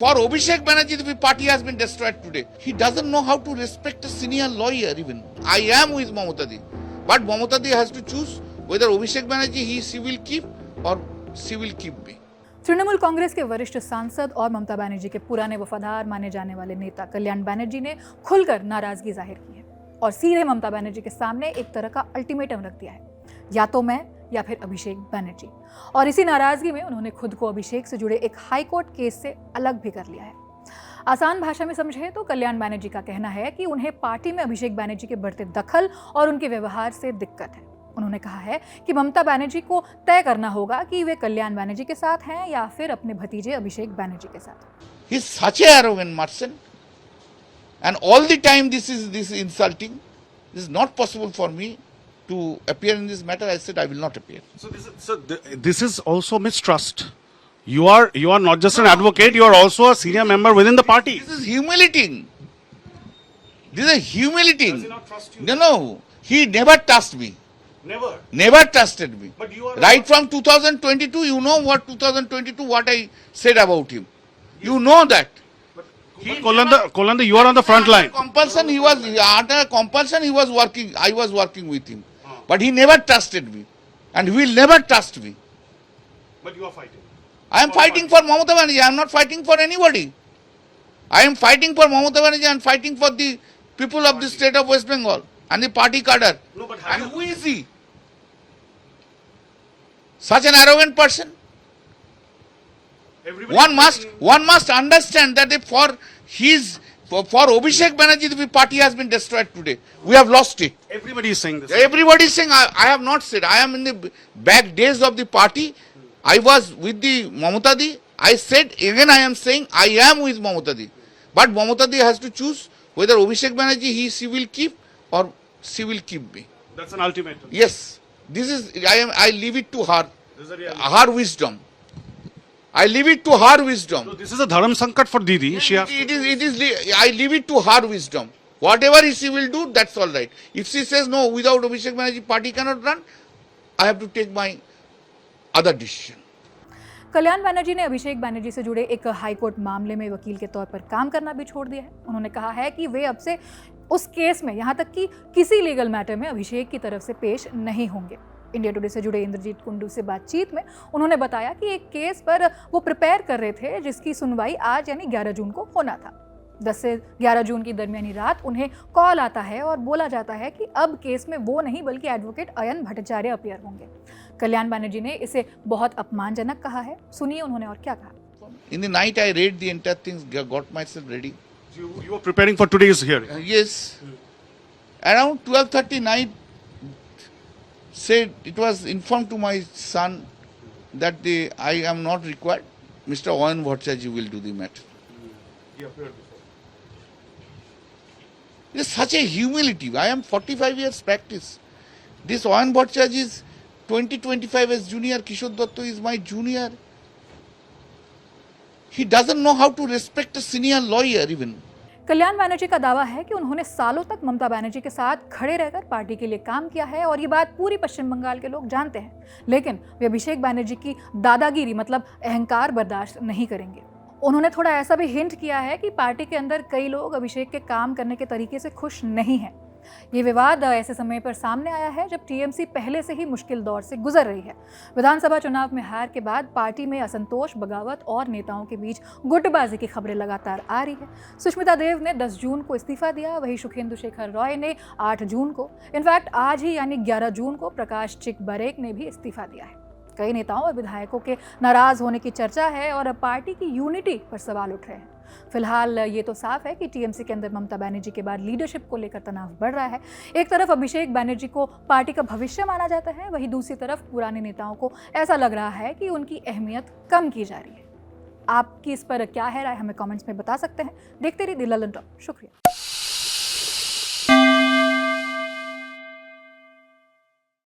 For Abhishek Banerjee, the party has been destroyed today. He doesn't know how to respect a senior lawyer even. I am with Mamata Di. But Mamata Di has to choose whether Abhishek Banerjee she will keep or she will keep me. Trinamool Congress के वरिष्ठ सांसद और ममता बनर्जी के पुराने वफादार माने जाने वाले नेता कल्याण बनर्जी ने खुलकर नाराजगी जाहिर की है और सीधे ममता बनर्जी के सामने एक तरह का अल्टीमेटम रख दिया है, या तो मैं या फिर अभिषेक बनर्जी। और इसी नाराजगी में उन्होंने खुद को अभिषेक से जुड़े एक हाईकोर्ट केस से अलग भी कर लिया है। आसान भाषा में समझे तो कल्याण बनर्जी का कहना है कि उन्हें पार्टी में अभिषेक बनर्जी के बढ़ते दखल और उनके व्यवहार से दिक्कत है। उन्होंने कहा है कि ममता बनर्जी को तय करना होगा कि वे कल्याण बनर्जी के साथ हैं या फिर अपने भतीजे अभिषेक बनर्जी के साथ। He is such a arrogant person, and all the time this is insulting. This is not possible for me to appear in this matter. I said I will not appear. This is also mistrust. You are not just an advocate. You are also a senior member within the party. This is humiliating. This is humiliating. Does he not trust you? No, he never trusted me. Never. Trusted me. But you are Right from 2022, you know what I said about him. You know that. But Kolanda, you are on the front line. Under compulsion he was working. I was working with him. But he never trusted me. And he will never trust me. But you are fighting. I am fighting for Mamata Banerjee. I am not fighting for anybody. I am fighting for Mamata Banerjee and fighting for the people of the state of West Bengal and the party cadre. No, but And who is he? Such an arrogant person. One must understand that if for Abhishek Banerjee, the party has been destroyed today. We have lost it. Everybody is saying this. Everybody is saying, I have not said. I am in the back days of the party. I was with the Mamata Di. I said, again I am saying, I am with Mamata Di. But Mamata Di has to choose whether Abhishek Banerjee she will keep or she will keep me. That's an ultimatum. Yes. I leave it to her. This is a reality. Her wisdom. I leave it to her wisdom. So this is a dharam sankat for Didi. I leave it to her wisdom. Whatever she will do, that's all right. If she says no, without Abhishek Banerjee, party cannot run, I have to take my other decision. Kalyan Banerjee ने अभिषेक बनर्जी से जुड़े एक high court मामले में वकील के तौर पर काम करना भी छोड़ दिया है। उन्होंने कहा है कि वे अब से उस केस में यहां तक कि किसी लीगल मैटर में अभिषेक की तरफ से पेश नहीं होंगे। इंडिया टुडे से जुड़े इंद्रजीत कुंडू से बातचीत में उन्होंने बताया कि एक केस पर वो प्रिपेयर कर रहे थे जिसकी सुनवाई आज यानी 11 जून को होना था। 10 से 11 जून की दरमियानी रात उन्हें कॉल आता है और बोला जाता है कि अब केस में वो नहीं बल्कि एडवोकेट अयन भट्टाचार्य अपीयर होंगे। कल्याण बनर्जी ने इसे बहुत अपमानजनक कहा है। सुनिए उन्होंने और क्या कहा। In the night I read the entire things, got myself ready. You were preparing for today's hearing. Yes. Around 12:30 night, said it was informed to my son that I am not required. Mr. Ayan Bhattacharya will do the matter. He appeared before. It is such a humility. I am 45 years practice. This Ayan Bhattacharya is 20-25 as junior. Kishore Datta is my junior. He doesn't know how to respect a senior lawyer even. Kalyan Banerjee का दावा है कि उन्होंने सालों तक ममता बनर्जी के साथ खड़े रहकर पार्टी के लिए काम किया है और ये बात पूरी पश्चिम बंगाल के लोग जानते हैं, लेकिन वे अभिषेक बनर्जी की दादागिरी मतलब अहंकार बर्दाश्त नहीं करेंगे। उन्होंने थोड़ा ऐसा भी हिंट किया है कि पार्टी के अंदर कई लोग अभिषेक के काम करने के तरीके से खुश नहीं हैं। ये विवाद ऐसे समय पर सामने आया है जब टीएमसी पहले से ही मुश्किल दौर से गुजर रही है। विधानसभा चुनाव में हार के बाद पार्टी में असंतोष, बगावत और नेताओं के बीच गुटबाजी की खबरें लगातार आ रही है। सुष्मिता देव ने 10 जून को इस्तीफा दिया, वहीं सुखेंदु शेखर रॉय ने 8 जून को, इनफैक्ट आज ही यानी 11 जून को प्रकाश चिकबरेक ने भी इस्तीफा दिया है। कई नेताओं और विधायकों के नाराज होने की चर्चा है और पार्टी की यूनिटी पर सवाल उठ रहे हैं। फिलहाल ये तो साफ है कि टीएमसी के अंदर ममता बनर्जी के बाद लीडरशिप को लेकर तनाव बढ़ रहा है। एक तरफ अभिषेक बनर्जी को पार्टी का भविष्य माना जाता है, वहीं दूसरी तरफ पुराने नेताओं को ऐसा लग रहा है कि उनकी अहमियत कम की जा रही है। आपकी इस पर क्या है राय, हमें कमेंट्स में बता सकते हैं। देखते रहिए द ललन टॉक। शुक्रिया।